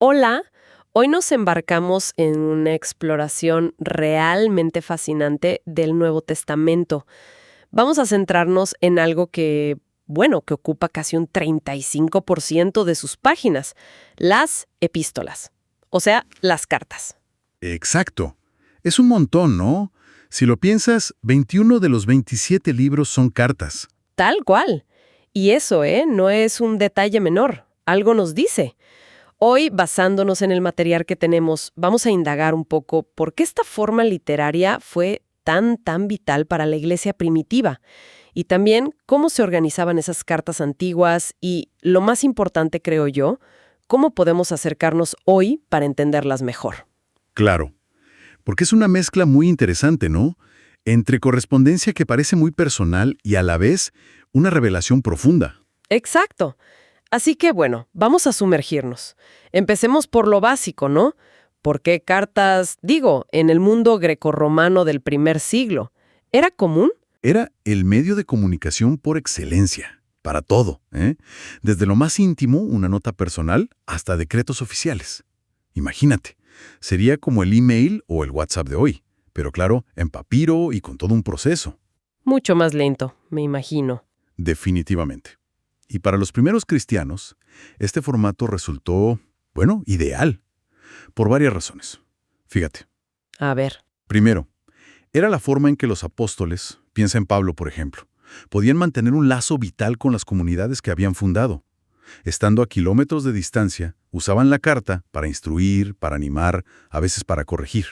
Hola, hoy nos embarcamos en una exploración realmente fascinante del Nuevo Testamento. Vamos a centrarnos en algo que ocupa casi un 35% de sus páginas, las epístolas, o sea, las cartas. Exacto. Es un montón, ¿no? Si lo piensas, 21 de los 27 libros son cartas. Tal cual. Y eso, no es un detalle menor, algo nos dice. Hoy, basándonos en el material que tenemos, vamos a indagar un poco por qué esta forma literaria fue tan vital para la iglesia primitiva y también cómo se organizaban esas cartas antiguas y, lo más importante creo yo, cómo podemos acercarnos hoy para entenderlas mejor. Claro, porque es una mezcla muy interesante, ¿no? Entre correspondencia que parece muy personal y a la vez una revelación profunda. Exacto. Así que bueno, vamos a sumergirnos. Empecemos por lo básico, ¿no? ¿Por qué cartas, digo, en el mundo grecorromano del primer siglo? ¿Era común? Era el medio de comunicación por excelencia, para todo, ¿eh? Desde lo más íntimo, una nota personal, hasta decretos oficiales. Imagínate, sería como el email o el WhatsApp de hoy, pero claro, en papiro y con todo un proceso. Mucho más lento, me imagino. Definitivamente. Y para los primeros cristianos, este formato resultó, bueno, ideal, por varias razones. Fíjate. A ver, Primero, era la forma en que los apóstoles, piensa en Pablo por ejemplo, podían mantener un lazo vital con las comunidades que habían fundado. Estando a kilómetros de distancia, usaban la carta para instruir, para animar, a veces para corregir.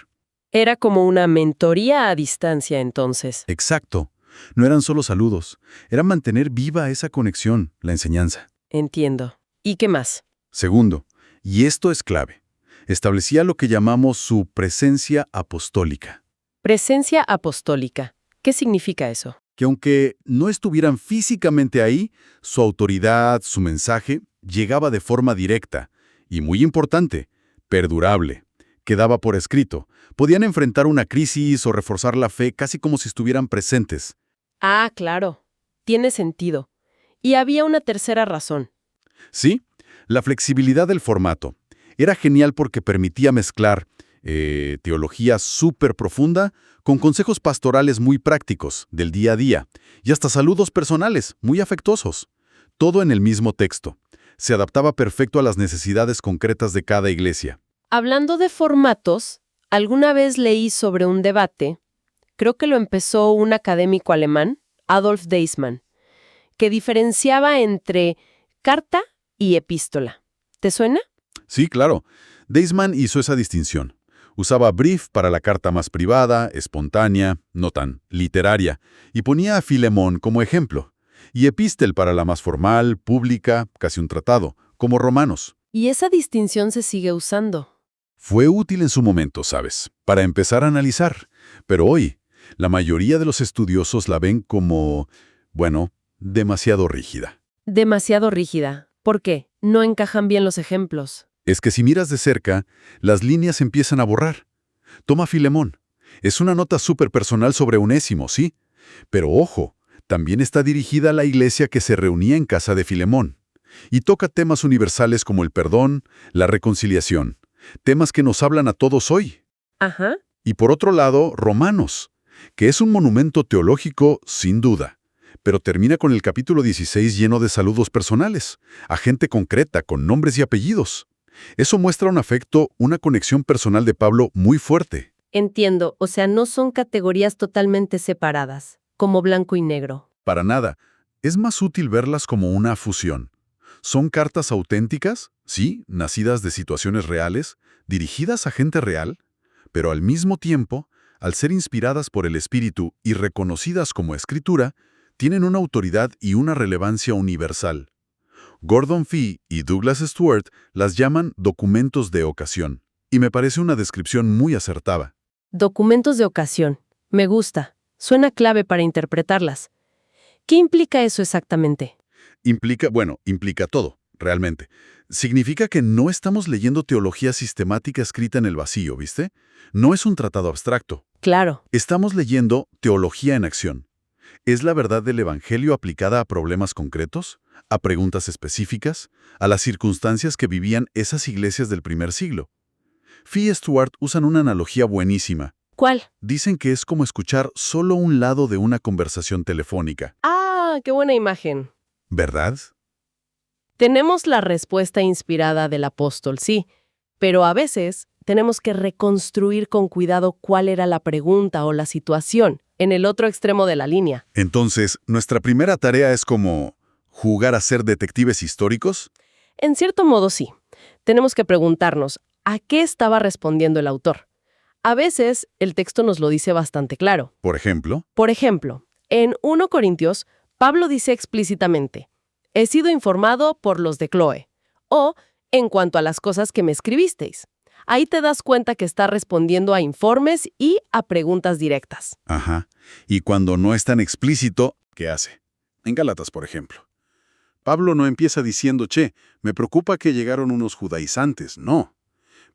era como una mentoría a distancia entonces. Exacto. No eran solo saludos, era mantener viva esa conexión, la enseñanza. Entiendo. ¿Y qué más? Segundo, y esto es clave, establecía lo que llamamos su presencia apostólica, Presencia apostólica. ¿Qué significa eso? que aunque no estuvieran físicamente ahí, su autoridad, su mensaje, llegaba de forma directa y, muy importante, perdurable. Quedaba por escrito. Podían enfrentar una crisis o reforzar la fe casi como si estuvieran presentes. Ah, claro. Tiene sentido. Y había una tercera razón. Sí, la flexibilidad del formato. Era genial porque permitía mezclar teología súper profunda con consejos pastorales muy prácticos, del día a día, y hasta saludos personales, muy afectuosos. Todo en el mismo texto. Se adaptaba perfecto a las necesidades concretas de cada iglesia. Hablando de formatos, alguna vez leí sobre un debate, creo que lo empezó un académico alemán, Adolf Deismann, que diferenciaba entre carta y epístola. ¿Te suena? Sí, claro. Deismann hizo esa distinción. Usaba brief para la carta más privada, espontánea, no tan literaria, y ponía a Filemón como ejemplo, y epístel para la más formal, pública, casi un tratado, como Romanos. Y esa distinción se sigue usando. Fue útil en su momento, ¿sabes?, para empezar a analizar, pero hoy, la mayoría de los estudiosos la ven como, bueno, demasiado rígida. Demasiado rígida. ¿Por qué? No encajan bien los ejemplos. Es que si miras de cerca, las líneas empiezan a borrar. Toma Filemón. Es una nota súper personal sobre Onésimo, sí. Pero ojo, también está dirigida a la iglesia que se reunía en casa de Filemón. Y toca temas universales como el perdón, la reconciliación. Temas que nos hablan a todos hoy. Ajá. Y por otro lado, Romanos, que es un monumento teológico sin duda. Pero termina con el capítulo 16 lleno de saludos personales, a gente concreta, con nombres y apellidos. Eso muestra un afecto, una conexión personal de Pablo muy fuerte. Entiendo, o sea, no son categorías totalmente separadas, como blanco y negro. Para nada. Es más útil verlas como una fusión. Son cartas auténticas, sí, nacidas de situaciones reales, dirigidas a gente real, pero al mismo tiempo, al ser inspiradas por el Espíritu y reconocidas como escritura, tienen una autoridad y una relevancia universal. Gordon Fee y Douglas Stuart las llaman documentos de ocasión, y me parece una descripción muy acertada. Documentos de ocasión. Me gusta. Suena clave para interpretarlas. ¿Qué implica eso exactamente? Implica todo, realmente. Significa que no estamos leyendo teología sistemática escrita en el vacío, ¿viste? No es un tratado abstracto. Claro. Estamos leyendo teología en acción. Es la verdad del Evangelio aplicada a problemas concretos, a preguntas específicas, a las circunstancias que vivían esas iglesias del primer siglo. Fee y Stuart usan una analogía buenísima. ¿Cuál? Dicen que es como escuchar solo un lado de una conversación telefónica. Ah, qué buena imagen. ¿Verdad? Tenemos la respuesta inspirada del apóstol, sí, pero a veces tenemos que reconstruir con cuidado cuál era la pregunta o la situación en el otro extremo de la línea. Entonces, nuestra primera tarea es como jugar a ser detectives históricos. En cierto modo, sí. Tenemos que preguntarnos, ¿a qué estaba respondiendo el autor? A veces, el texto nos lo dice bastante claro. Por ejemplo, Por ejemplo, en 1 Corintios, Pablo dice explícitamente, he sido informado por los de Cloé, o en cuanto a las cosas que me escribisteis. Ahí te das cuenta que está respondiendo a informes y a preguntas directas. ajá, y cuando no es tan explícito, ¿qué hace? En Gálatas, por ejemplo. Pablo no empieza diciendo, me preocupa que llegaron unos judaizantes, no.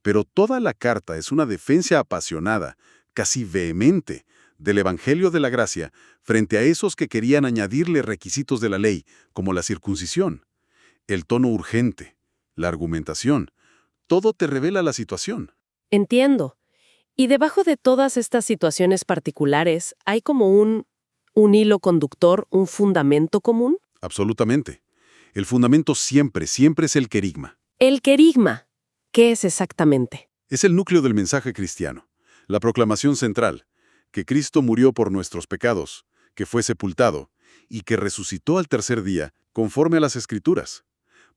Pero toda la carta es una defensa apasionada, casi vehemente, del Evangelio de la Gracia frente a esos que querían añadirle requisitos de la ley, como la circuncisión. El tono urgente, la argumentación, todo te revela la situación. Entiendo. Y debajo de todas estas situaciones particulares, ¿hay como un hilo conductor, un fundamento común? Absolutamente. El fundamento siempre es el querigma. El querigma. ¿Qué es exactamente? Es el núcleo del mensaje cristiano, la proclamación central, que Cristo murió por nuestros pecados, que fue sepultado y que resucitó al tercer día, conforme a las Escrituras.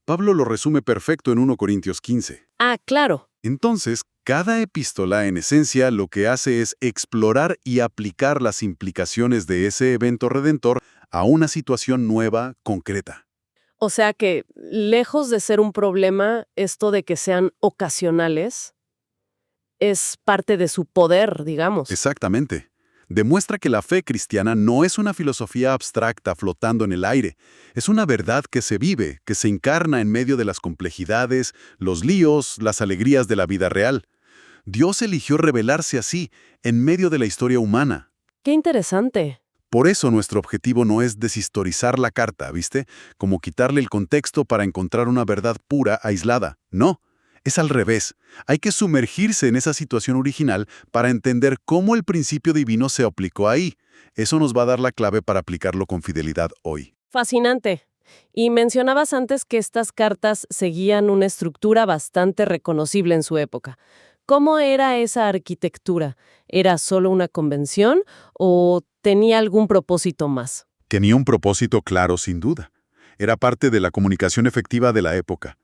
Pablo lo resume perfecto en 1 Corintios 15. Ah, claro. Entonces, cada epístola en esencia lo que hace es explorar y aplicar las implicaciones de ese evento redentor a una situación nueva, concreta. O sea que, lejos de ser un problema, esto de que sean ocasionales, es parte de su poder, digamos. Exactamente. Demuestra que la fe cristiana no es una filosofía abstracta flotando en el aire. Es una verdad que se vive, que se encarna en medio de las complejidades, los líos, las alegrías de la vida real. Dios eligió revelarse así, en medio de la historia humana. Qué interesante. Por eso nuestro objetivo no es deshistorizar la carta, ¿viste? Como quitarle el contexto para encontrar una verdad pura, aislada. No. Es al revés. Hay que sumergirse en esa situación original para entender cómo el principio divino se aplicó ahí. Eso nos va a dar la clave para aplicarlo con fidelidad hoy. Fascinante. Y mencionabas antes que estas cartas seguían una estructura bastante reconocible en su época. ¿Cómo era esa arquitectura? ¿Era solo una convención o tenía algún propósito más? Tenía un propósito claro, sin duda. Era parte de la comunicación efectiva de la época.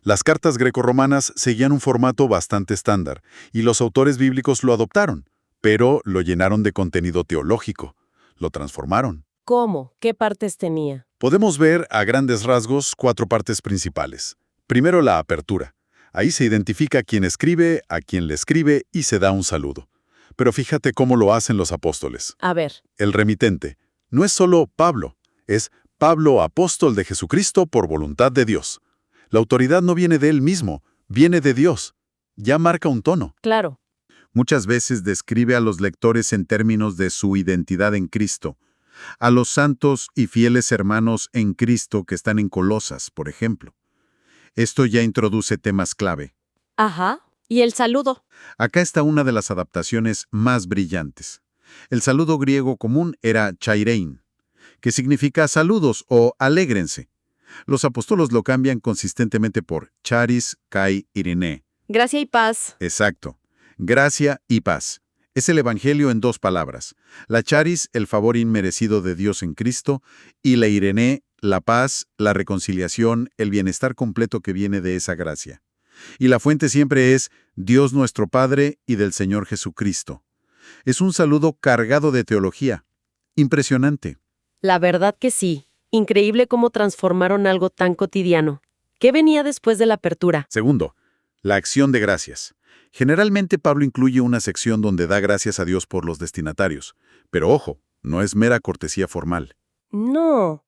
Las cartas grecorromanas seguían un formato bastante estándar, y los autores bíblicos lo adoptaron, pero lo llenaron de contenido teológico. Lo transformaron. ¿Cómo? ¿Qué partes tenía? Podemos ver, a grandes rasgos, 4 partes principales. Primero, la apertura. Ahí se identifica a quién escribe, a quién le escribe y se da un saludo. Pero fíjate cómo lo hacen los apóstoles. A ver. El remitente no es solo Pablo, es Pablo, apóstol de Jesucristo por voluntad de Dios. La autoridad no viene de él mismo, viene de Dios. Ya marca un tono. Claro. Muchas veces describe a los lectores en términos de su identidad en Cristo. A los santos y fieles hermanos en Cristo que están en Colosas, por ejemplo. Esto ya introduce temas clave. Ajá. ¿Y el saludo? Acá está una de las adaptaciones más brillantes. El saludo griego común era chairein, que significa saludos o alégrense. Los apóstolos lo cambian consistentemente por charis kai irene. Gracia y paz. Exacto. Gracia y paz. Es el Evangelio en 2 palabras. La charis, el favor inmerecido de Dios en Cristo, y la irene, la paz, la reconciliación, el bienestar completo que viene de esa gracia. Y la fuente siempre es Dios nuestro Padre y del Señor Jesucristo. Es un saludo cargado de teología. Impresionante. La verdad que sí. Increíble cómo transformaron algo tan cotidiano. ¿Qué venía después de la apertura? Segundo, la acción de gracias. Generalmente Pablo incluye una sección donde da gracias a Dios por los destinatarios. Pero ojo, no es mera cortesía formal. No.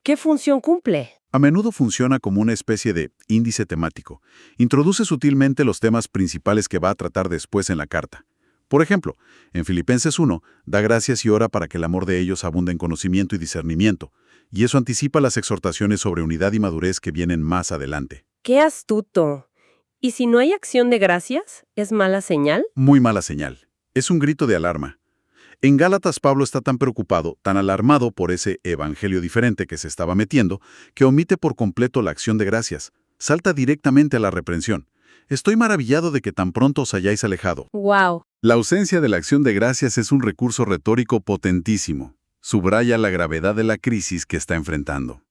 ¿Qué función cumple? A menudo funciona como una especie de índice temático. Introduce sutilmente los temas principales que va a tratar después en la carta. Por ejemplo, en Filipenses 1, da gracias y ora para que el amor de ellos abunde en conocimiento y discernimiento. y eso anticipa las exhortaciones sobre unidad y madurez que vienen más adelante. ¡Qué astuto! ¿Y si no hay acción de gracias, es mala señal? Muy mala señal. Es un grito de alarma. En Gálatas Pablo está tan preocupado, tan alarmado por ese evangelio diferente que se estaba metiendo, que omite por completo la acción de gracias. Salta directamente a la reprensión. Estoy maravillado de que tan pronto os hayáis alejado. ¡Wow! La ausencia de la acción de gracias es un recurso retórico potentísimo. Subraya la gravedad de la crisis que está enfrentando.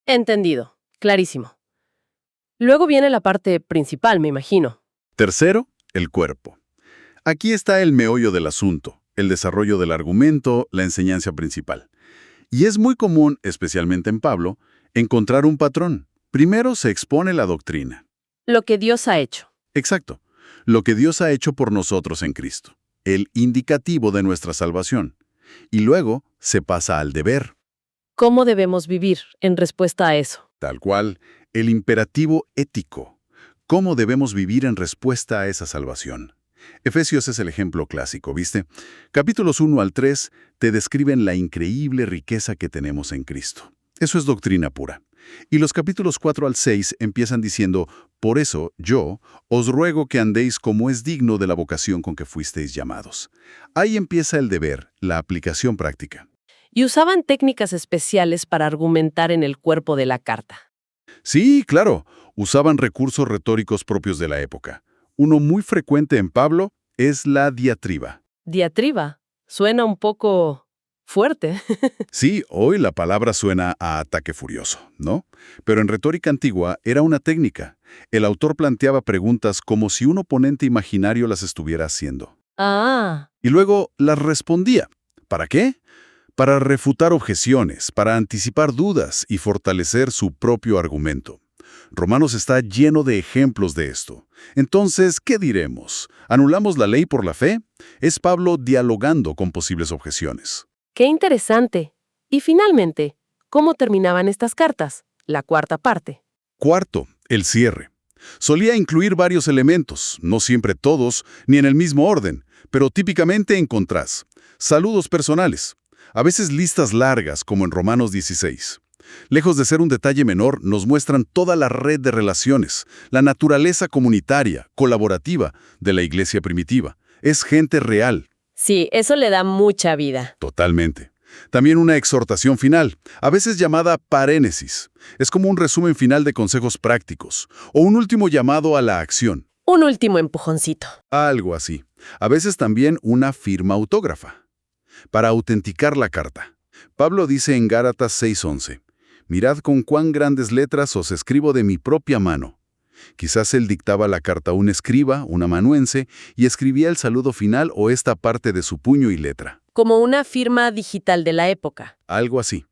Entendido. Clarísimo. Luego viene la parte principal, me imagino. Tercero, el cuerpo. Aquí está el meollo del asunto, el desarrollo del argumento, la enseñanza principal. Y es muy común, especialmente en Pablo, encontrar un patrón. Primero se expone la doctrina. Lo que Dios ha hecho. Exacto. Lo que Dios ha hecho por nosotros en Cristo. El indicativo de nuestra salvación. Y luego se pasa al deber. ¿Cómo debemos vivir en respuesta a eso? Tal cual, el imperativo ético. ¿Cómo debemos vivir en respuesta a esa salvación? Efesios es el ejemplo clásico, ¿viste? Capítulos 1 al 3 te describen la increíble riqueza que tenemos en Cristo. Eso es doctrina pura. Y los capítulos 4 al 6 empiezan diciendo, por eso yo os ruego que andéis como es digno de la vocación con que fuisteis llamados. Ahí empieza el deber, la aplicación práctica. Y usaban técnicas especiales para argumentar en el cuerpo de la carta. Sí, claro, usaban recursos retóricos propios de la época. Uno muy frecuente en Pablo es la diatriba. Diatriba. Suena un poco fuerte. Sí, hoy la palabra suena a ataque furioso, ¿no? Pero en retórica antigua era una técnica. El autor planteaba preguntas como si un oponente imaginario las estuviera haciendo. Ah, Y luego las respondía. ¿Para qué? Para refutar objeciones, para anticipar dudas y fortalecer su propio argumento. Romanos está lleno de ejemplos de esto. Entonces, ¿qué diremos? ¿Anulamos la ley por la fe? Es Pablo dialogando con posibles objeciones. qué interesante. Y finalmente, ¿cómo terminaban estas cartas? La cuarta parte. Cuarto, el cierre. Solía incluir varios elementos, no siempre todos, ni en el mismo orden, pero típicamente en contras. Saludos personales. A veces listas largas, como en Romanos 16. Lejos de ser un detalle menor, nos muestran toda la red de relaciones, la naturaleza comunitaria, colaborativa de la iglesia primitiva. Es gente real. Sí, eso le da mucha vida. Totalmente. También una exhortación final, a veces llamada parénesis. Es como un resumen final de consejos prácticos, o un último llamado a la acción. Un último empujoncito. Algo así. A veces también una firma autógrafa. Para autenticar la carta. Pablo dice en Gálatas 6:11, «Mirad con cuán grandes letras os escribo de mi propia mano». Quizás él dictaba la carta a un escriba, un amanuense, y escribía el saludo final o esta parte de su puño y letra. Como una firma digital de la época. Algo así.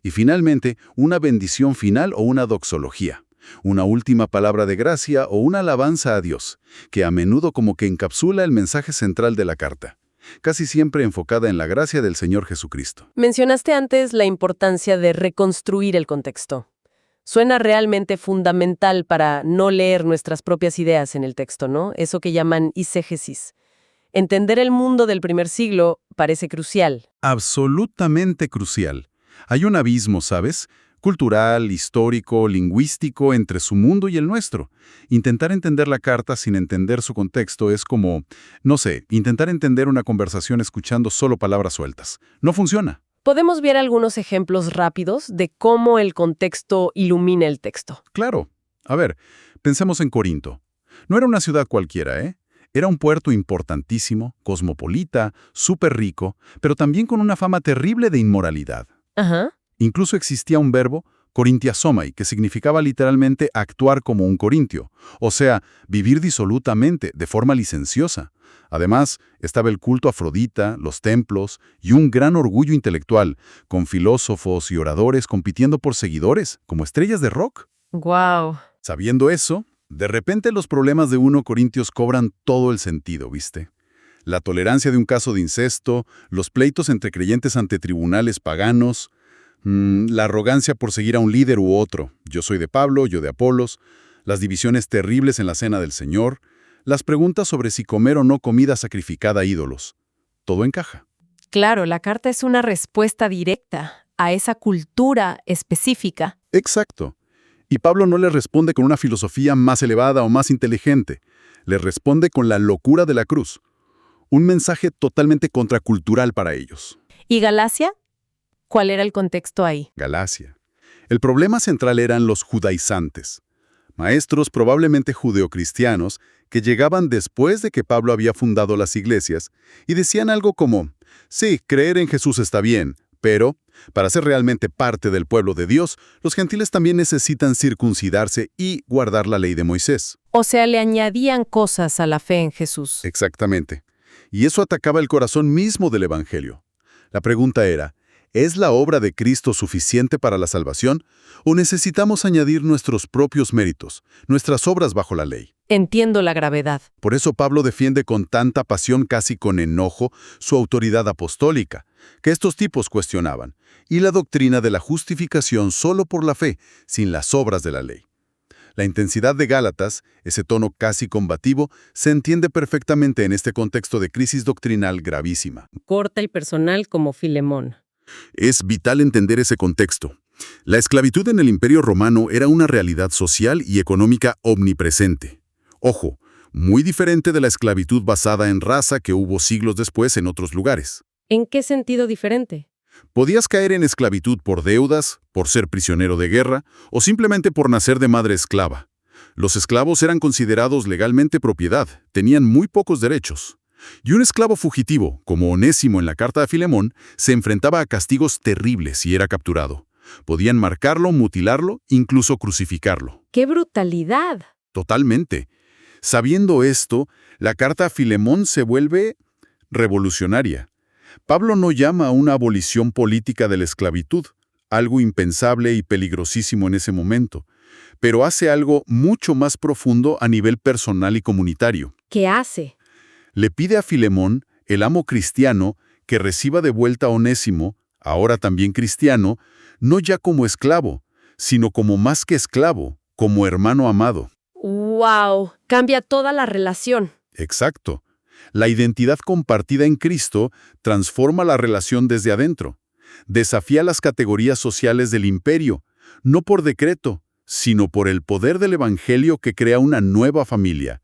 Y finalmente, una bendición final o una doxología. Una última palabra de gracia o una alabanza a Dios, que a menudo como que encapsula el mensaje central de la carta. Casi siempre enfocada en la gracia del Señor Jesucristo. Mencionaste antes la importancia de reconstruir el contexto. Suena realmente fundamental para no leer nuestras propias ideas en el texto, ¿no? Eso que llaman eisegesis. Entender el mundo del primer siglo parece crucial. Absolutamente crucial. Hay un abismo, ¿sabes? Cultural, histórico, lingüístico entre su mundo y el nuestro. Intentar entender la carta sin entender su contexto es como, no sé, intentar entender una conversación escuchando solo palabras sueltas. No funciona. Podemos ver algunos ejemplos rápidos de cómo el contexto ilumina el texto. Claro. A ver, pensemos en Corinto. No era una ciudad cualquiera, ¿eh? Era un puerto importantísimo, cosmopolita, súper rico, pero también con una fama terrible de inmoralidad. Ajá. Incluso existía un verbo, corintiasomai, que significaba literalmente actuar como un corintio, o sea, vivir disolutamente, de forma licenciosa. Además, estaba el culto a Afrodita, los templos y un gran orgullo intelectual, con filósofos y oradores compitiendo por seguidores, como estrellas de rock. Wow. Sabiendo eso, de repente los problemas de 1 Corintios cobran todo el sentido, ¿viste? La tolerancia de un caso de incesto, los pleitos entre creyentes ante tribunales paganos, la arrogancia por seguir a un líder u otro, yo soy de Pablo, yo de Apolos, las divisiones terribles en la cena del Señor, las preguntas sobre si comer o no comida sacrificada a ídolos. Todo encaja. Claro, la carta es una respuesta directa a esa cultura específica. Exacto. Y Pablo no le responde con una filosofía más elevada o más inteligente. Le responde con la locura de la cruz. Un mensaje totalmente contracultural para ellos. ¿Y Galacia? ¿Cuál era el contexto ahí? Galacia. El problema central eran los judaizantes, maestros probablemente judeocristianos que llegaban después de que Pablo había fundado las iglesias y decían algo como, sí, creer en Jesús está bien, pero para ser realmente parte del pueblo de Dios, los gentiles también necesitan circuncidarse y guardar la ley de Moisés. O sea, le añadían cosas a la fe en Jesús. Exactamente. Y eso atacaba el corazón mismo del Evangelio. La pregunta era, ¿es la obra de Cristo suficiente para la salvación o necesitamos añadir nuestros propios méritos, nuestras obras bajo la ley? Entiendo la gravedad. Por eso Pablo defiende con tanta pasión, casi con enojo, su autoridad apostólica, que estos tipos cuestionaban, y la doctrina de la justificación solo por la fe, sin las obras de la ley. La intensidad de Gálatas, ese tono casi combativo, se entiende perfectamente en este contexto de crisis doctrinal gravísima. Corta y personal como Filemón. Es vital entender ese contexto. La esclavitud en el Imperio Romano era una realidad social y económica omnipresente. Ojo, muy diferente de la esclavitud basada en raza que hubo siglos después en otros lugares. ¿En qué sentido diferente? Podías caer en esclavitud por deudas, por ser prisionero de guerra o simplemente por nacer de madre esclava. Los esclavos eran considerados legalmente propiedad, tenían muy pocos derechos. Y un esclavo fugitivo, como Onésimo en la carta a Filemón, se enfrentaba a castigos terribles si era capturado. Podían marcarlo, mutilarlo, incluso crucificarlo. ¡Qué brutalidad! Totalmente. Sabiendo esto, la carta a Filemón se vuelve revolucionaria. Pablo no llama a una abolición política de la esclavitud, algo impensable y peligrosísimo en ese momento, pero hace algo mucho más profundo a nivel personal y comunitario. ¿Qué hace? Le pide a Filemón, el amo cristiano, que reciba de vuelta a Onésimo, ahora también cristiano, no ya como esclavo, sino como más que esclavo, como hermano amado. ¡Wow! Cambia toda la relación. Exacto. La identidad compartida en Cristo transforma la relación desde adentro. Desafía las categorías sociales del imperio, no por decreto, sino por el poder del Evangelio que crea una nueva familia.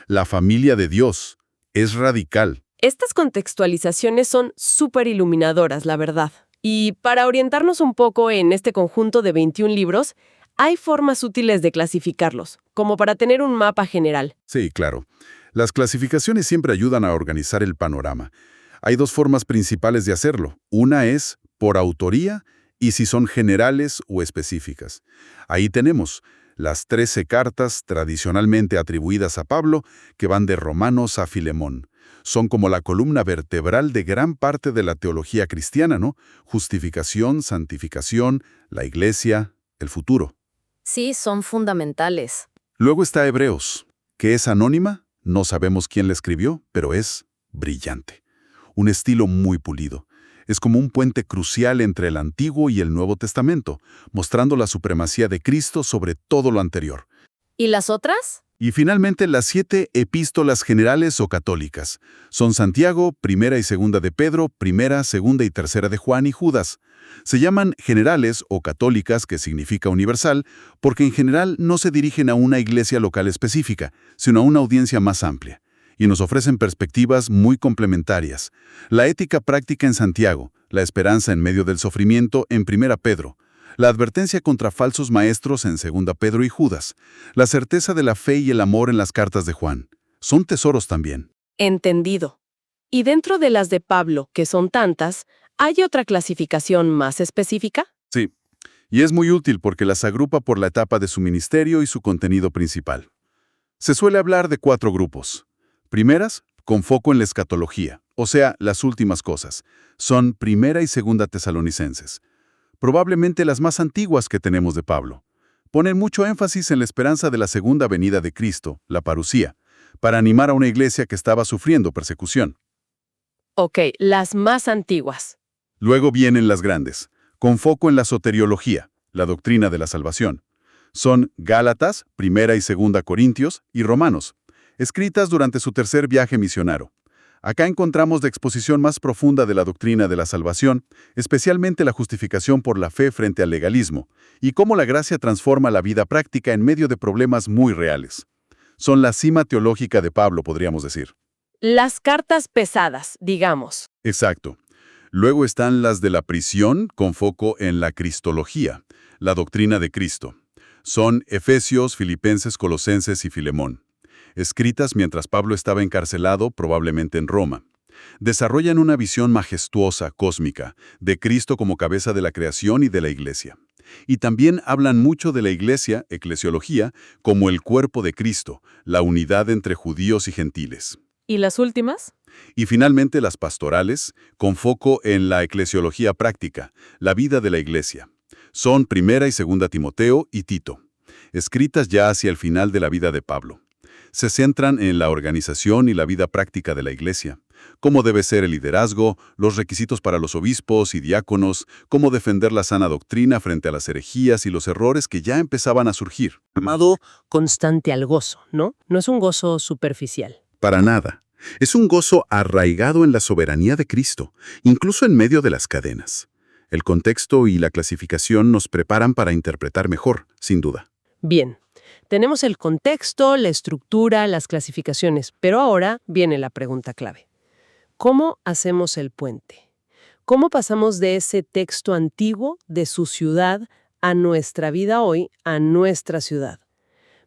La familia de Dios. Es radical. Estas contextualizaciones son súper iluminadoras, la verdad. Y para orientarnos un poco en este conjunto de 21 libros, hay formas útiles de clasificarlos, como para tener un mapa general. Sí, claro. Las clasificaciones siempre ayudan a organizar el panorama. Hay dos formas principales de hacerlo. Una es por autoría y si son generales o específicas. Ahí tenemos las 13 cartas tradicionalmente atribuidas a Pablo que van de Romanos a Filemón. Son como la columna vertebral de gran parte de la teología cristiana, ¿no? Justificación, santificación, la iglesia, el futuro. Sí, son fundamentales. Luego está Hebreos, que es anónima, no sabemos quién la escribió, pero es brillante. Un estilo muy pulido. Es como un puente crucial entre el Antiguo y el Nuevo Testamento, mostrando la supremacía de Cristo sobre todo lo anterior. ¿Y las otras? Y finalmente las 7 epístolas generales o católicas. Son Santiago, Primera y Segunda de Pedro, Primera, Segunda y Tercera de Juan y Judas. Se llaman generales o católicas, que significa universal, porque en general no se dirigen a una iglesia local específica, sino a una audiencia más amplia. Y nos ofrecen perspectivas muy complementarias. La ética práctica en Santiago, la esperanza en medio del sufrimiento en Primera Pedro, la advertencia contra falsos maestros en Segunda Pedro y Judas, la certeza de la fe y el amor en las cartas de Juan. Son tesoros también. Entendido. Y dentro de las de Pablo, que son tantas, ¿hay otra clasificación más específica? Sí, y es muy útil porque las agrupa por la etapa de su ministerio y su contenido principal. Se suele hablar de 4 grupos. Primeras, con foco en la escatología, o sea, las últimas cosas. Son Primera y Segunda Tesalonicenses. Probablemente las más antiguas que tenemos de Pablo. Ponen mucho énfasis en la esperanza de la segunda venida de Cristo, la parusía, para animar a una iglesia que estaba sufriendo persecución. Ok, las más antiguas. Luego vienen las grandes, con foco en la soteriología, la doctrina de la salvación. Son Gálatas, Primera y Segunda Corintios y Romanos, escritas durante su tercer viaje misionero. Acá encontramos la exposición más profunda de la doctrina de la salvación, especialmente la justificación por la fe frente al legalismo, y cómo la gracia transforma la vida práctica en medio de problemas muy reales. Son la cima teológica de Pablo, podríamos decir. Las cartas pesadas, digamos. Exacto. Luego están las de la prisión, con foco en la cristología, la doctrina de Cristo. Son Efesios, Filipenses, Colosenses y Filemón, escritas mientras Pablo estaba encarcelado, probablemente en Roma. Desarrollan una visión majestuosa, cósmica, de Cristo como cabeza de la creación y de la Iglesia. Y también hablan mucho de la Iglesia, eclesiología, como el cuerpo de Cristo, la unidad entre judíos y gentiles. ¿Y las últimas? Y finalmente las pastorales, con foco en la eclesiología práctica, la vida de la Iglesia. Son Primera y Segunda Timoteo y Tito, escritas ya hacia el final de la vida de Pablo. Se centran en la organización y la vida práctica de la Iglesia, cómo debe ser el liderazgo, los requisitos para los obispos y diáconos, cómo defender la sana doctrina frente a las herejías y los errores que ya empezaban a surgir. Llamado constante al gozo, ¿no? No es un gozo superficial. Para nada. Es un gozo arraigado en la soberanía de Cristo, incluso en medio de las cadenas. El contexto y la clasificación nos preparan para interpretar mejor, sin duda. Bien, tenemos el contexto, la estructura, las clasificaciones, pero ahora viene la pregunta clave. ¿Cómo hacemos el puente? ¿Cómo pasamos de ese texto antiguo, de su ciudad, a nuestra vida hoy, a nuestra ciudad?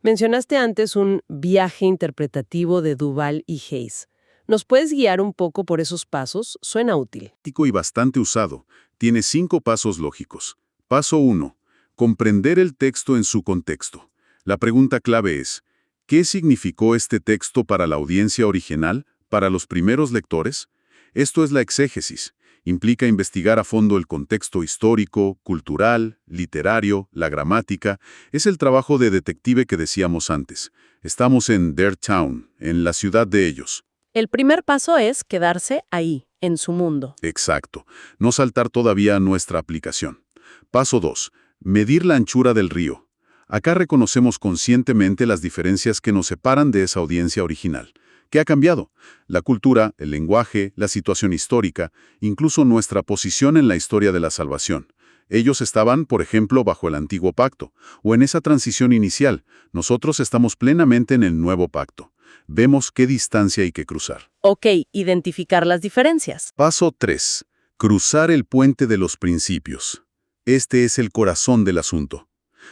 Mencionaste antes un viaje interpretativo de Duval y Hayes. ¿Nos puedes guiar un poco por esos pasos? Suena útil. Y bastante usado. Tiene 5 pasos lógicos. Paso 1. Comprender el texto en su contexto. La pregunta clave es, ¿qué significó este texto para la audiencia original, para los primeros lectores? Esto es la exégesis. Implica investigar a fondo el contexto histórico, cultural, literario, la gramática. Es el trabajo de detective que decíamos antes. Estamos en their town, en la ciudad de ellos. El primer paso es quedarse ahí, en su mundo. Exacto. No saltar todavía a nuestra aplicación. Paso 2. Medir la anchura del río. Acá reconocemos conscientemente las diferencias que nos separan de esa audiencia original. ¿Qué ha cambiado? La cultura, el lenguaje, la situación histórica, incluso nuestra posición en la historia de la salvación. Ellos estaban, por ejemplo, bajo el antiguo pacto, o en esa transición inicial. Nosotros estamos plenamente en el nuevo pacto. Vemos qué distancia hay que cruzar. Ok, identificar las diferencias. Paso 3. Cruzar el puente de los principios. Este es el corazón del asunto.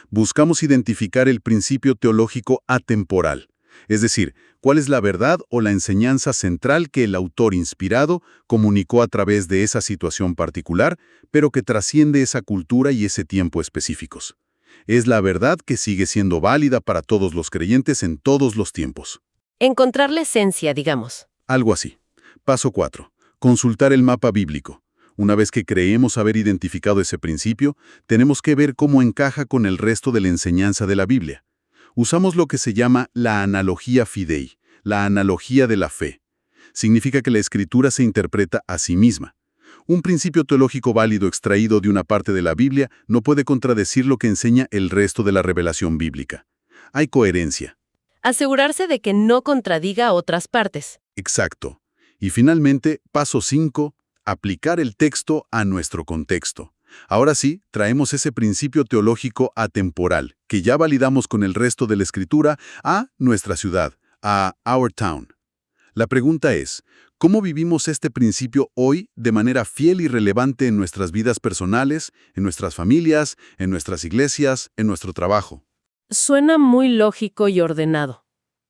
Buscamos identificar el principio teológico atemporal. Es decir, cuál es la verdad o la enseñanza central que el autor inspirado comunicó a través de esa situación particular, pero que trasciende esa cultura y ese tiempo específicos. Es la verdad que sigue siendo válida para todos los creyentes en todos los tiempos. Encontrar la esencia, digamos. Algo así. Paso 4. Consultar el mapa bíblico. Una vez que creemos haber identificado ese principio, tenemos que ver cómo encaja con el resto de la enseñanza de la Biblia. Usamos lo que se llama la analogía fidei, la analogía de la fe. Significa que la Escritura se interpreta a sí misma. Un principio teológico válido extraído de una parte de la Biblia no puede contradecir lo que enseña el resto de la revelación bíblica. Hay coherencia. Asegurarse de que no contradiga otras partes. Exacto. Y finalmente, paso 5, aplicar el texto a nuestro contexto. Ahora sí, traemos ese principio teológico atemporal, que ya validamos con el resto de la Escritura, a nuestra ciudad, a our town. La pregunta es, ¿cómo vivimos este principio hoy de manera fiel y relevante en nuestras vidas personales, en nuestras familias, en nuestras iglesias, en nuestro trabajo? Suena muy lógico y ordenado.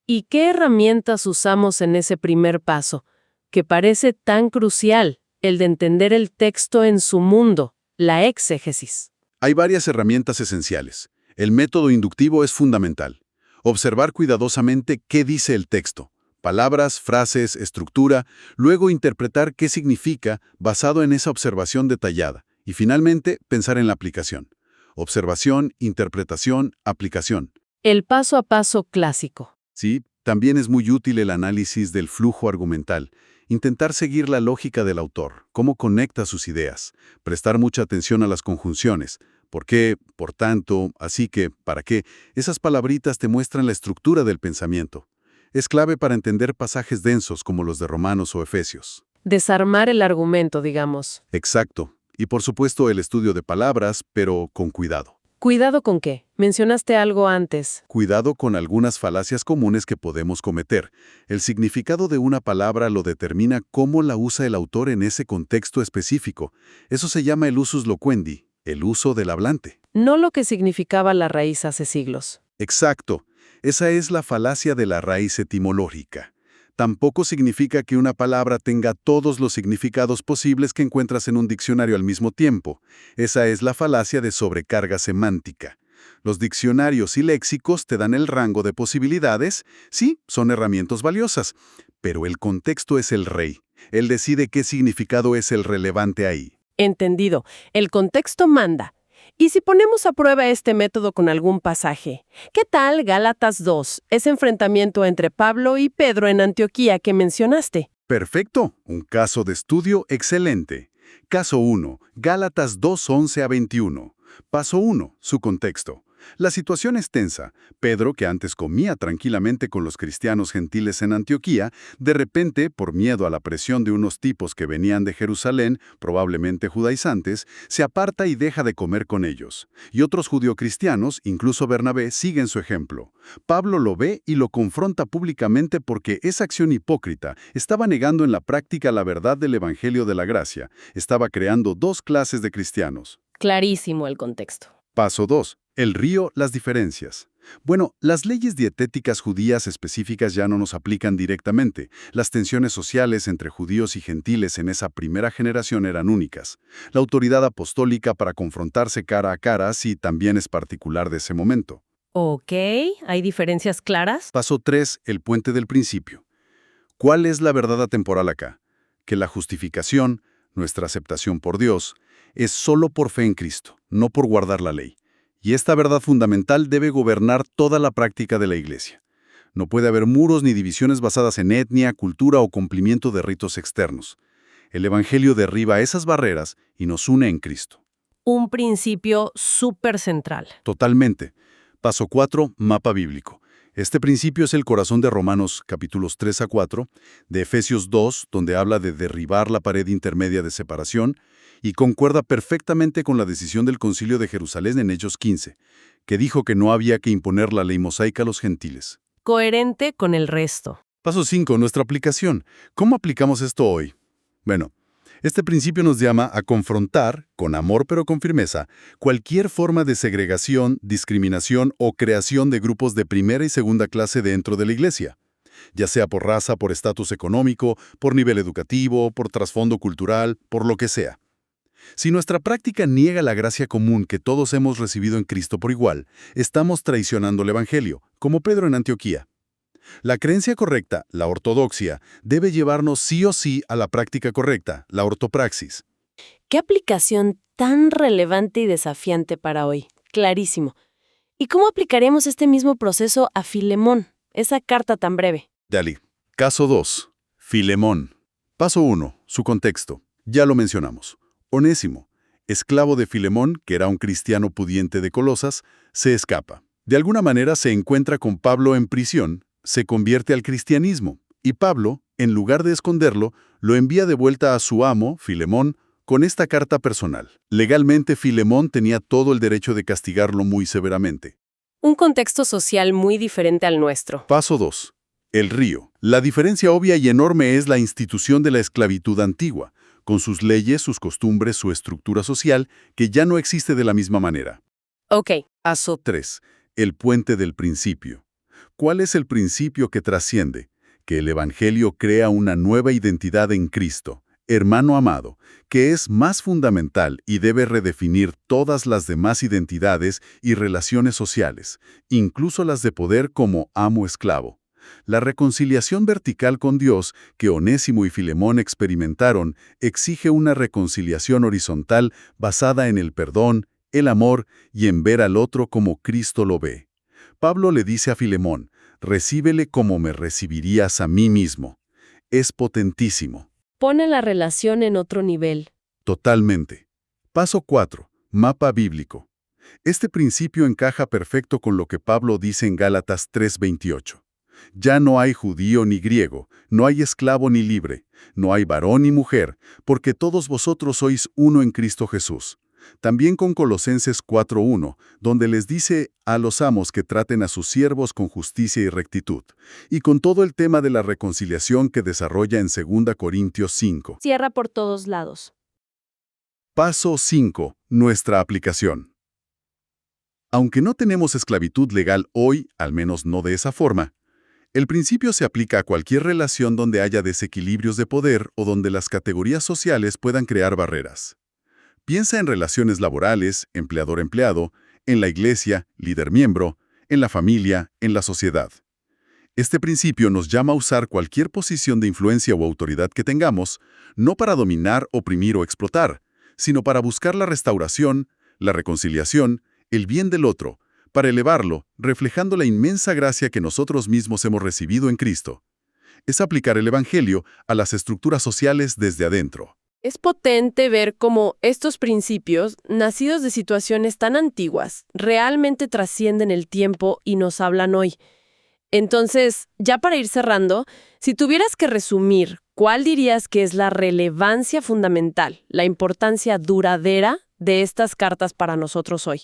¿Y qué herramientas usamos en ese primer paso, que parece tan crucial, el de entender el texto en su mundo, la exégesis? Hay varias herramientas esenciales. El método inductivo es fundamental. Observar cuidadosamente qué dice el texto. Palabras, frases, estructura, luego interpretar qué significa basado en esa observación detallada. Y finalmente, pensar en la aplicación. Observación, interpretación, aplicación. El paso a paso clásico. Sí, también es muy útil el análisis del flujo argumental. Intentar seguir la lógica del autor, cómo conecta sus ideas. Prestar mucha atención a las conjunciones. ¿Por qué? Por tanto, así que, ¿para qué? Esas palabritas te muestran la estructura del pensamiento. Es clave para entender pasajes densos como los de Romanos o Efesios. Desarmar el argumento, digamos. Exacto. Y por supuesto el estudio de palabras, pero con cuidado. ¿Cuidado con qué? Mencionaste algo antes. Cuidado con algunas falacias comunes que podemos cometer. El significado de una palabra lo determina cómo la usa el autor en ese contexto específico. Eso se llama el usus loquendi, el uso del hablante. No lo que significaba la raíz hace siglos. Exacto. Esa es la falacia de la raíz etimológica. Tampoco significa que una palabra tenga todos los significados posibles que encuentras en un diccionario al mismo tiempo. Esa es la falacia de sobrecarga semántica. Los diccionarios y léxicos te dan el rango de posibilidades, sí, son herramientas valiosas, pero el contexto es el rey. Él decide qué significado es el relevante ahí. Entendido. El contexto manda. Y si ponemos a prueba este método con algún pasaje, ¿qué tal Gálatas 2, ese enfrentamiento entre Pablo y Pedro en Antioquía que mencionaste? Perfecto, un caso de estudio excelente. Caso 1, Gálatas 2, 11 a 21. Paso 1, su contexto. La situación es tensa. Pedro, que antes comía tranquilamente con los cristianos gentiles en Antioquía, de repente, por miedo a la presión de unos tipos que venían de Jerusalén, probablemente judaizantes, se aparta y deja de comer con ellos. Y otros judio-cristianos, incluso Bernabé, siguen su ejemplo. Pablo lo ve y lo confronta públicamente porque esa acción hipócrita estaba negando en la práctica la verdad del Evangelio de la Gracia. Estaba creando dos clases de cristianos. Clarísimo el contexto. Paso 2. El río, las diferencias. Bueno, las leyes dietéticas judías específicas ya no nos aplican directamente. Las tensiones sociales entre judíos y gentiles en esa primera generación eran únicas. La autoridad apostólica para confrontarse cara a cara sí también es particular de ese momento. Ok, ¿hay diferencias claras? Paso 3. El puente del principio. ¿Cuál es la verdad atemporal acá? Que la justificación, nuestra aceptación por Dios, es solo por fe en Cristo, no por guardar la ley. Y esta verdad fundamental debe gobernar toda la práctica de la Iglesia. No puede haber muros ni divisiones basadas en etnia, cultura o cumplimiento de ritos externos. El Evangelio derriba esas barreras y nos une en Cristo. Un principio súper central. Totalmente. Paso 4. Mapa bíblico. Este principio es el corazón de Romanos capítulos 3 a 4, de Efesios 2, donde habla de derribar la pared intermedia de separación, y concuerda perfectamente con la decisión del Concilio de Jerusalén en Hechos 15, que dijo que no había que imponer la ley mosaica a los gentiles. Coherente con el resto. Paso 5. Nuestra aplicación. ¿Cómo aplicamos esto hoy? Bueno, este principio nos llama a confrontar, con amor pero con firmeza, cualquier forma de segregación, discriminación o creación de grupos de primera y segunda clase dentro de la Iglesia, ya sea por raza, por estatus económico, por nivel educativo, por trasfondo cultural, por lo que sea. Si nuestra práctica niega la gracia común que todos hemos recibido en Cristo por igual, estamos traicionando el Evangelio, como Pedro en Antioquía. La creencia correcta, la ortodoxia, debe llevarnos sí o sí a la práctica correcta, la ortopraxis. ¿Qué aplicación tan relevante y desafiante para hoy? Clarísimo. ¿Y cómo aplicaremos este mismo proceso a Filemón, esa carta tan breve? Dali. Caso 2. Filemón. Paso 1. Su contexto. Ya lo mencionamos. Onésimo, esclavo de Filemón, que era un cristiano pudiente de Colosas, se escapa. De alguna manera se encuentra con Pablo en prisión, se convierte al cristianismo, y Pablo, en lugar de esconderlo, lo envía de vuelta a su amo, Filemón, con esta carta personal. Legalmente, Filemón tenía todo el derecho de castigarlo muy severamente. Un contexto social muy diferente al nuestro. Paso 2. El río. La diferencia obvia y enorme es la institución de la esclavitud antigua, con sus leyes, sus costumbres, su estructura social, que ya no existe de la misma manera. Ok. Paso 3. El puente del principio. ¿Cuál es el principio que trasciende? Que el Evangelio crea una nueva identidad en Cristo, hermano amado, que es más fundamental y debe redefinir todas las demás identidades y relaciones sociales, incluso las de poder como amo-esclavo. La reconciliación vertical con Dios que Onésimo y Filemón experimentaron exige una reconciliación horizontal basada en el perdón, el amor y en ver al otro como Cristo lo ve. Pablo le dice a Filemón, recíbele como me recibirías a mí mismo. Es potentísimo. Pone la relación en otro nivel. Totalmente. Paso 4. Mapa bíblico. Este principio encaja perfecto con lo que Pablo dice en Gálatas 3:28. Ya no hay judío ni griego, no hay esclavo ni libre, no hay varón ni mujer, porque todos vosotros sois uno en Cristo Jesús. También con Colosenses 4:1, donde les dice a los amos que traten a sus siervos con justicia y rectitud, y con todo el tema de la reconciliación que desarrolla en 2 Corintios 5. Cierra por todos lados. Paso 5. Nuestra aplicación. Aunque no tenemos esclavitud legal hoy, al menos no de esa forma, el principio se aplica a cualquier relación donde haya desequilibrios de poder o donde las categorías sociales puedan crear barreras. Piensa en relaciones laborales, empleador-empleado, en la iglesia, líder-miembro, en la familia, en la sociedad. Este principio nos llama a usar cualquier posición de influencia o autoridad que tengamos, no para dominar, oprimir o explotar, sino para buscar la restauración, la reconciliación, el bien del otro, para elevarlo, reflejando la inmensa gracia que nosotros mismos hemos recibido en Cristo. Es aplicar el Evangelio a las estructuras sociales desde adentro. Es potente ver cómo estos principios, nacidos de situaciones tan antiguas, realmente trascienden el tiempo y nos hablan hoy. Entonces, ya para ir cerrando, si tuvieras que resumir, ¿cuál dirías que es la relevancia fundamental, la importancia duradera de estas cartas para nosotros hoy?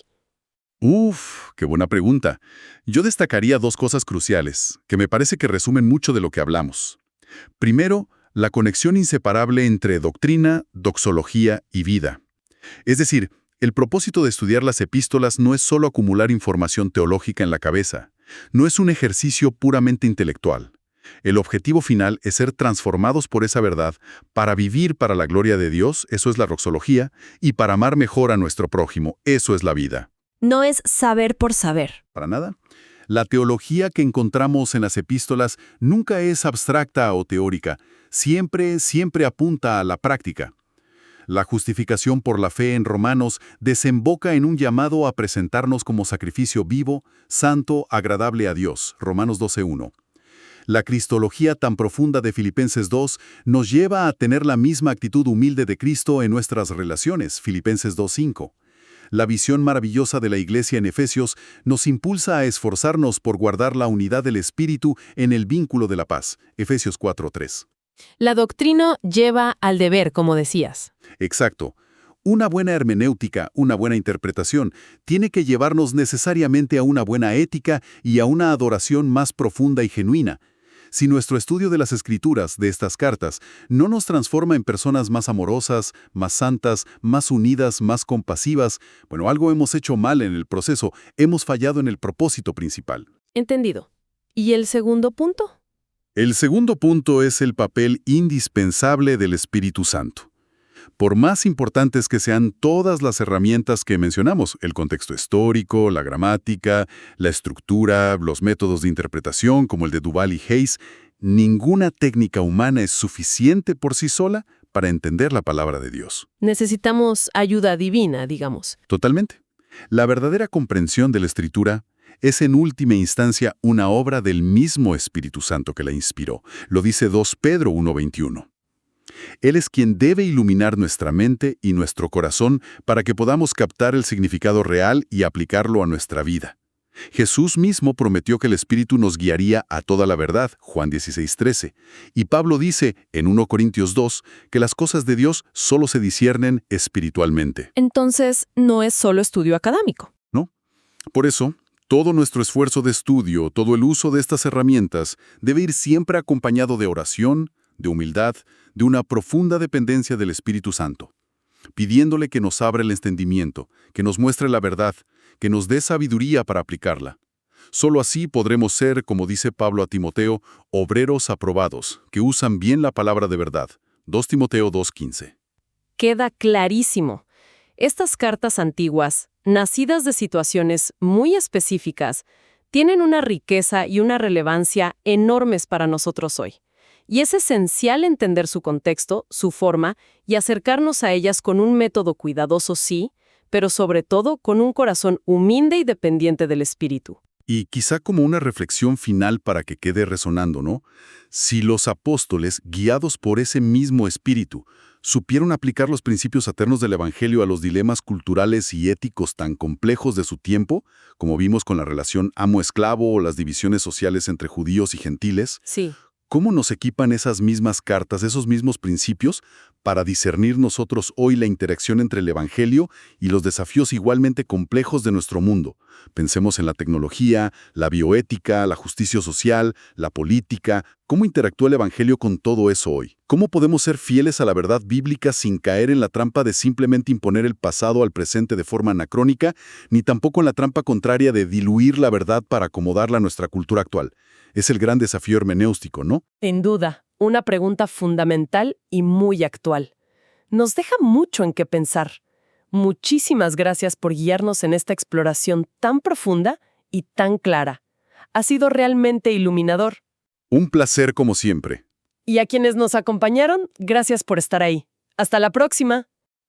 Qué buena pregunta. Yo destacaría dos cosas cruciales, que me parece que resumen mucho de lo que hablamos. Primero, la conexión inseparable entre doctrina, doxología y vida. Es decir, el propósito de estudiar las epístolas no es solo acumular información teológica en la cabeza, no es un ejercicio puramente intelectual. El objetivo final es ser transformados por esa verdad para vivir para la gloria de Dios, eso es la doxología, y para amar mejor a nuestro prójimo, eso es la vida. No es saber por saber. Para nada. La teología que encontramos en las epístolas nunca es abstracta o teórica, siempre apunta a la práctica. La justificación por la fe en Romanos desemboca en un llamado a presentarnos como sacrificio vivo, santo, agradable a Dios, Romanos 12:1. La cristología tan profunda de Filipenses 2 nos lleva a tener la misma actitud humilde de Cristo en nuestras relaciones, Filipenses 2:5. La visión maravillosa de la Iglesia en Efesios nos impulsa a esforzarnos por guardar la unidad del Espíritu en el vínculo de la paz, Efesios 4:3. La doctrina lleva al deber, como decías. Exacto. Una buena hermenéutica, una buena interpretación, tiene que llevarnos necesariamente a una buena ética y a una adoración más profunda y genuina. Si nuestro estudio de las Escrituras, de estas cartas, no nos transforma en personas más amorosas, más santas, más unidas, más compasivas, bueno, algo hemos hecho mal en el proceso, hemos fallado en el propósito principal. Entendido. ¿Y el segundo punto? El segundo punto es el papel indispensable del Espíritu Santo. Por más importantes que sean todas las herramientas que mencionamos, el contexto histórico, la gramática, la estructura, los métodos de interpretación como el de Duval y Hayes, ninguna técnica humana es suficiente por sí sola para entender la palabra de Dios. Necesitamos ayuda divina, digamos. Totalmente. La verdadera comprensión de la Escritura es en última instancia una obra del mismo Espíritu Santo que la inspiró. Lo dice 2 Pedro 1:21. Él es quien debe iluminar nuestra mente y nuestro corazón para que podamos captar el significado real y aplicarlo a nuestra vida. Jesús mismo prometió que el Espíritu nos guiaría a toda la verdad, Juan 16:13. Y Pablo dice en 1 Corintios 2 que las cosas de Dios solo se disciernen espiritualmente. Entonces, no es solo estudio académico. ¿No? Por eso, todo nuestro esfuerzo de estudio, todo el uso de estas herramientas debe ir siempre acompañado de oración, de humildad, de una profunda dependencia del Espíritu Santo, pidiéndole que nos abra el entendimiento, que nos muestre la verdad, que nos dé sabiduría para aplicarla. Solo así podremos ser, como dice Pablo a Timoteo, obreros aprobados, que usan bien la palabra de verdad. 2 Timoteo 2:15. Queda clarísimo. Estas cartas antiguas, nacidas de situaciones muy específicas, tienen una riqueza y una relevancia enormes para nosotros hoy. Y es esencial entender su contexto, su forma, y acercarnos a ellas con un método cuidadoso, sí, pero sobre todo con un corazón humilde y dependiente del Espíritu. Y quizá como una reflexión final para que quede resonando, ¿no? Si los apóstoles, guiados por ese mismo espíritu, supieron aplicar los principios eternos del Evangelio a los dilemas culturales y éticos tan complejos de su tiempo, como vimos con la relación amo-esclavo o las divisiones sociales entre judíos y gentiles, Sí. ¿cómo nos equipan esas mismas cartas, esos mismos principios, para discernir nosotros hoy la interacción entre el Evangelio y los desafíos igualmente complejos de nuestro mundo? Pensemos en la tecnología, la bioética, la justicia social, la política. ¿Cómo interactúa el Evangelio con todo eso hoy? ¿Cómo podemos ser fieles a la verdad bíblica sin caer en la trampa de simplemente imponer el pasado al presente de forma anacrónica, ni tampoco en la trampa contraria de diluir la verdad para acomodarla a nuestra cultura actual? Es el gran desafío hermenéutico, ¿no? Sin duda, una pregunta fundamental y muy actual. Nos deja mucho en qué pensar. Muchísimas gracias por guiarnos en esta exploración tan profunda y tan clara. Ha sido realmente iluminador. Un placer como siempre. Y a quienes nos acompañaron, gracias por estar ahí. Hasta la próxima.